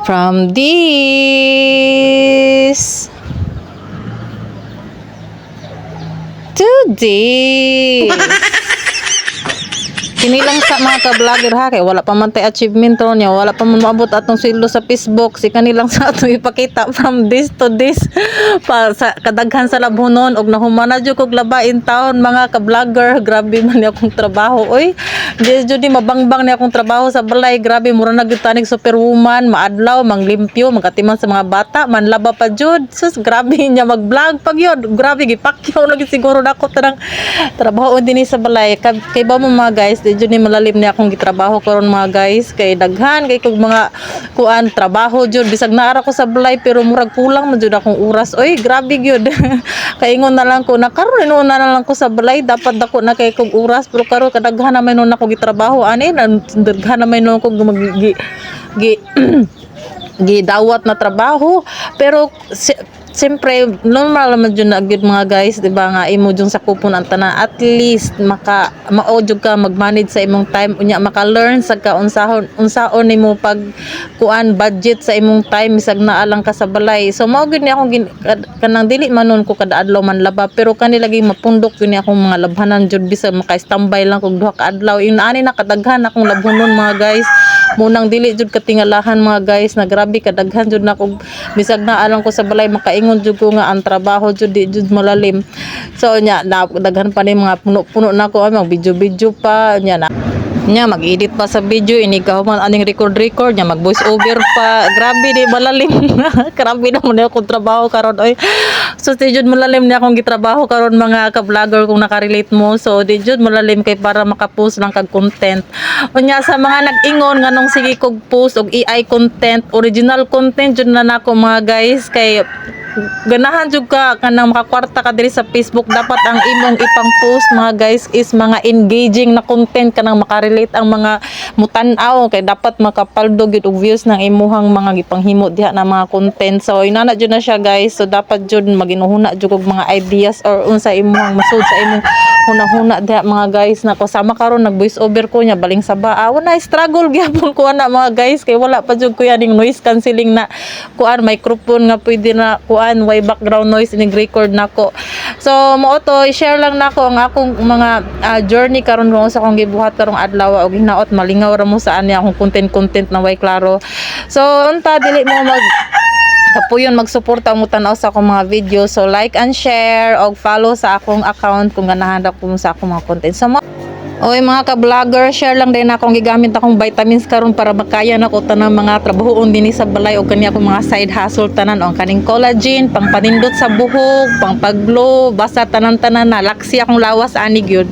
From this to this. Kini lang sa mga ka-vlogger ha, kay wala pa man tay achievement ron niya, wala pa man maabot atong sweldo sa Facebook, si kanilang sa atong ipakita from this to this pa sa kadaghan sa labhonon og nahumana jud kog labain taon mga ka-vlogger. Grabe man ni akong trabaho oy, di jud mabangbang ni akong trabaho sa balay. Grabe mura na gyud tanig superwoman, maadlaw, manglimpyo, magatiman sa mga bata, manlaba pa jud. Sus, grabe niya mag-vlog pag yun. Grabe gipakyaw lagi siguro nako tanang trabaho dinhi sa balay. Kay ba mo mga guys, di ni malalim ni akong gitrabaho karon mga guys, kay daghan kay kog mga kuan trabaho jud, bisag naara ko sa balay pero murag kulang man jud akong oras oy. Grabe gyud. Kaingon na lang ko na karon inuna na lang ko sa balay, dapat dako na kay kog oras pero karon kadaghan na may nun ako gitrabaho ani, daghan na may nun kog gidawat na trabaho. Pero siyempre normal naman dyan na agad mga guys, diba nga imo dyan sa kupon ang tanan, at least mao-jud ka mag-manage sa imong time unya, maka-learn sa unsaon nimo pag kuan budget sa imong time bisag naa lang ka sa balay. So mao gid ni akong kanang dili manon ko kada adlaw man laba, pero kani lagi mapundok yun ni akong mga labhanan jud bisag maka-standby lang kog duha ka adlaw. Inaani na kadaghan akong labhonon mga guys, munang dili jud katingalahan mga guys, na grabe kadaghan jud na kog bisag naa lang ko sa balay makaingon jud ko nga ang trabaho jud di jud malalim. So nya daghan pa ni mga puno-puno na ko mag video pa nya nya mag-edit pa sa video, inigaw man aning record nya mag voice over pa. Grabe di malalim. Grabe na mo na akong trabaho karon oy. So di jud malalim ni akong gitrabaho karon mga ka-vlogger kung nakarelate mo. So di jud malalim kay para maka-post lang kag content. Unya sa mga nag-ingon nganong sige kog post og AI content, original content jud na nako mga guys, kay ganahan jud ka kanang makakwarta ka diri sa Facebook, dapat ang imong ipang post mga guys is mga engaging na content kanang makarelate ang mga mutan-aw, kay dapat makapaldo gyud og views ng imuhang mga gipanghimo diha na mga content. So inana jud na siya guys, so dapat jud maginuhuna jud og mga ideas or unsa imuhang masud sa imong hunahuna diha mga guys. Nako sama karon nag voice over ko nya baling sa baa, wala struggle gyapon ko ana mga guys, kay wala pa jud ko yaning noise cancelling na kuan microphone nga pwede na kuan way background noise inig record nako. So mo to i-share lang nako ang akong mga journey karon mo sa akong gibuhat karong adlaw og hinaot malingaw ra mo sa ani akong content na way klaro. So unta dili mo kapuyon magsuporta mo tan-aw sa akong mga video. So like and share og follow sa akong account kung ganahan ko sa akong mga content. So oy mga ka-vlogger, share lang din akong gigamit akong vitamins karon para makaya nako tanang mga trabahoon dinhi sa balay o kani akong mga side hustle tanan, ang kaning collagen pang panindot sa buhok, pang pag-glow, basta tanan-tanan na laksi akong lawas ani gyud.